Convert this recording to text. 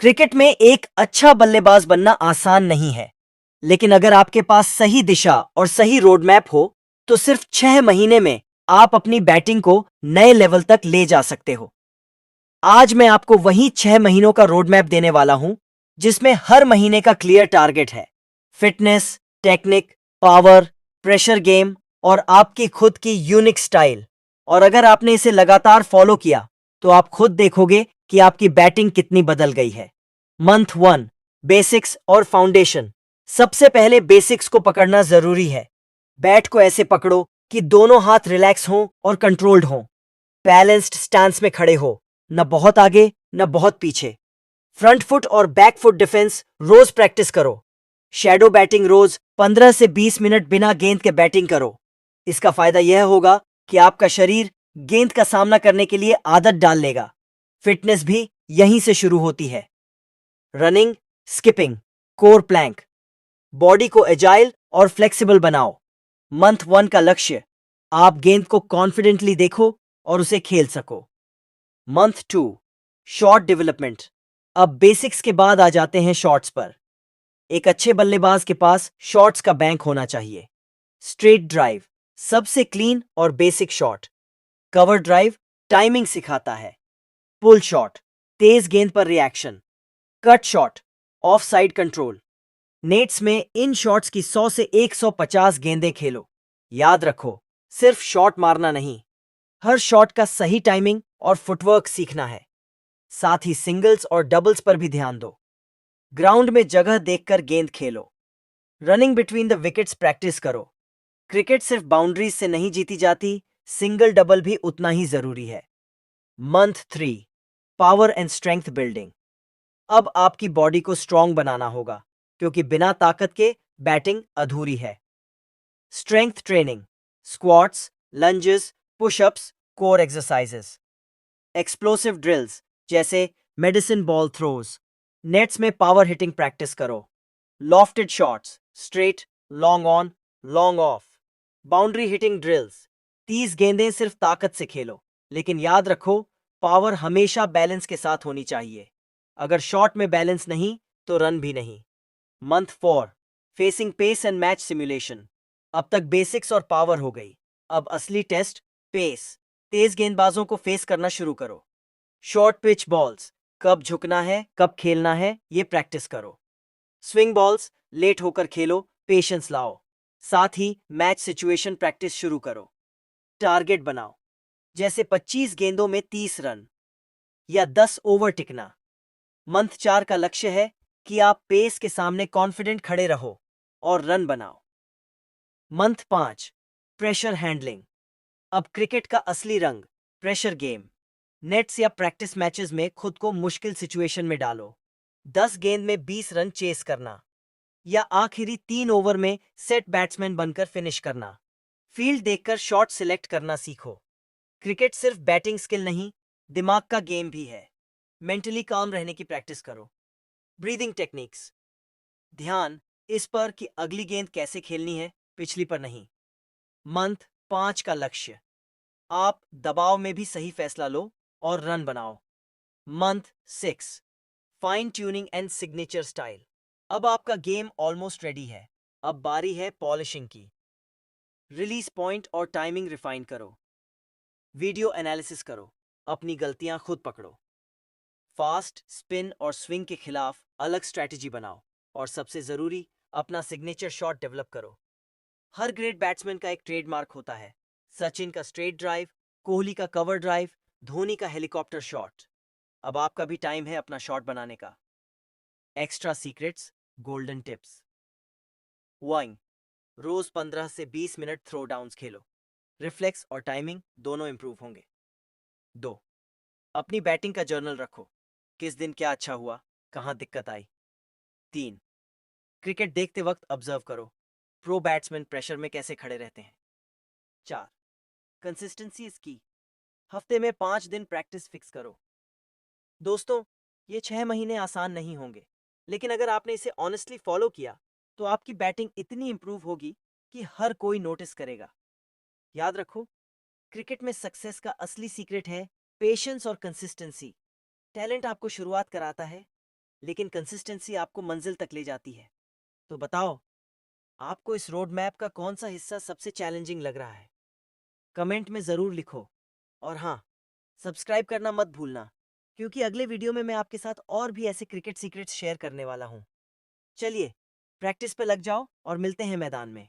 Cricket में एक अच्छा बल्लेबाज बनना आसान नहीं है, लेकिन अगर आपके पास सही दिशा और सही रोड मैप हो, तो सिर्फ 6 महीने में आप अपनी बैटिंग को नए लेवल तक ले जा सकते हो। आज मैं आपको वही 6 महीनों का रोड मैप देने वाला हूं, जिसमें हर महीने का क्लियर टारगेट है। Fitness, technique, power, pressure game और आपकी खुद की यूनिक स्टाइल। और अगर आपने इसे लगातार फॉलो किया, तो आप खुद देखोगे कि आपकी बैटिंग कितनी बदल गई है। मंथ 1, बेसिक्स और फाउंडेशन। सबसे पहले बेसिक्स को पकड़ना जरूरी है। बैट को ऐसे पकड़ो कि दोनों हाथ रिलैक्स हों और कंट्रोल्ड हों। बैलेंस्ड स्टैंस में खड़े हो, न बहुत आगे न बहुत पीछे। फ्रंट फुट और बैक फुट डिफेंस रोज प्रैक्टिस करो। शैडो बैटिंग रोज 15 से 20 मिनट बिना गेंद के बैटिंग करो। इसका फायदा यह होगा कि आपका शरीर गेंद का सामना करने के लिए आदत डाल लेगा। फिटनेस भी यहीं से शुरू होती है। Running, skipping, core plank. Body को एजाइल और फ्लेक्सिबल बनाओ। मंथ 1 का लक्ष्य, आप गेंद को कॉन्फिडेंटली देखो और उसे खेल सको। Month 2, shot development. अब बेसिक्स के बाद आ जाते हैं शॉट्स पर। एक अच्छे बल्लेबाज के पास शॉट्स का बैंक होना चाहिए। स्ट्रेट ड्राइव, सबसे क्लीन और basic shot. Cover drive, timing सिखाता है। पुल शॉट, तेज गेंद पर reaction. Cut shot, of side control. Nets में इन शॉट्स की 100 से 150 गेंदें खेलो। याद रखो, सिर्फ शॉट मारना नहीं, हर शॉट का सही टाइमिंग और फुटवर्क सीखना है। साथ ही सिंगल्स और डबल्स पर भी ध्यान दो। ग्राउंड में जगह देखकर गेंद खेलो। Running between the wickets practice करो। क्रिकेट सिर्फ बाउंड्रीज से नहीं जीती जाती, सिंगल डबल भी उतना ही जरूरी है। Month 3, power and strength building. अब आपकी बॉडी को स्ट्रांग बनाना होगा, क्योंकि बिना ताकत के बैटिंग अधूरी है। Strength training, squats, lunges, pushups, core exercises. Explosive drills, जैसे मेडिसिन बॉल थ्रोज। नेट्स में पावर हिटिंग प्रैक्टिस करो। Lofted shots, straight, long on, long off. Boundary hitting drills, 30 गेंदें सिर्फ ताकत से खेलो, लेकिन याद रखो, पावर हमेशा बैलेंस के साथ होनी चाहिए। अगर शॉट में बैलेंस नहीं, तो रन भी नहीं। Month 4, facing pace and match simulation. अब तक बेसिक्स और पावर हो गई, अब असली टेस्ट, पेस। तेज गेंदबाजों को फेस करना शुरू करो। शॉर्ट पिच बॉल्स, कब झुकना है कब खेलना है ये प्रैक्टिस करो। स्विंग बॉल्स, लेट होकर खेलो, पेशेंस लाओ। साथ ही मैच सिचुएशन प्रैक्टिस शुरू करो। टारगेट बनाओ, जैसे 25 गेंदों में 30 रन या 10 ओवर टिकना। मंथ 4 का लक्ष्य है कि आप पेस के सामने कॉन्फिडेंट खड़े रहो और रन बनाओ। Month 5, pressure handling. अब क्रिकेट का असली रंग, प्रेशर गेम। नेट्स या प्रैक्टिस मैचेस में खुद को मुश्किल सिचुएशन में डालो। 10 गेंद में 20 रन चेस करना, या आखिरी 3 ओवर में सेट बैट्समैन बनकर फिनिश करना। फील्ड देखकर शॉट सिलेक्ट करना सीखो। क्रिकेट सिर्फ बैटिंग स्किल नहीं, दिमाग का गेम भी है। मेंटली काम रहने की प्रैक्टिस करो। ब्रीदिंग टेक्निक्स, ध्यान इस पर कि अगली गेंद कैसे खेलनी है, पिछली पर नहीं। मंथ 5 का लक्ष्य, आप दबाव में भी सही फैसला लो और रन बनाओ। Month 6, fine tuning and signature style. अब आपका गेम ऑलमोस्ट रेडी है, अब बारी है पॉलिशिंग की। रिलीज पॉइंट और टाइमिंग रिफाइन करो। वीडियो एनालिसिस करो, अपनी गलतियां खुद पकड़ो। फास्ट, स्पिन और स्विंग के खिलाफ अलग स्ट्रैटेजी बनाओ। और सबसे जरूरी, अपना सिग्नेचर शॉट डेवलप करो। हर ग्रेट बैट्समैन का एक ट्रेडमार्क होता है। सचिन का स्ट्रेट ड्राइव, कोहली का कवर ड्राइव, धोनी का हेलीकॉप्टर शॉट। अब आपका भी टाइम है अपना शॉट बनाने का। Extra secrets, golden tips. 1, रोज 15 से 20 मिनट थ्रो डाउन्स खेलो। रिफ्लेक्स और टाइमिंग दोनों इंप्रूव होंगे। 2, अपनी बैटिंग का जर्नल रखो, किस दिन क्या अच्छा हुआ, कहां दिक्कत आई। 3, क्रिकेट देखते वक्त ऑब्जर्व करो, प्रो बैट्समैन प्रेशर में कैसे खड़े रहते हैं। 4, कंसिस्टेंसी इज की, हफ्ते में 5 दिन प्रैक्टिस फिक्स करो। दोस्तों, ये 6 महीने आसान नहीं होंगे, लेकिन अगर आपने इसे ऑनेस्टली फॉलो किया, तो आपकी बैटिंग इतनी इंप्रूव होगी कि हर कोई नोटिस करेगा। याद रखो, क्रिकेट में सक्सेस का असली सीक्रेट है पेशेंस और कंसिस्टेंसी। टैलेंट आपको शुरुआत कराता है, लेकिन कंसिस्टेंसी आपको मंजिल तक ले जाती है। तो बताओ, आपको इस रोड मैप का कौन सा हिस्सा सबसे चैलेंजिंग लग रहा है? कमेंट में ज़रूर लिखो। और हाँ, सब्सक्राइब करना मत भूलना, क्योंकि अगले वीडियो में मैं आपके साथ और भी ऐसे क्रिकेट सीक्रेट्स शेयर करने वाला हूँ। चलिए, प्रैक्टिस पे लग जाओ और मिलते हैं मैदान में।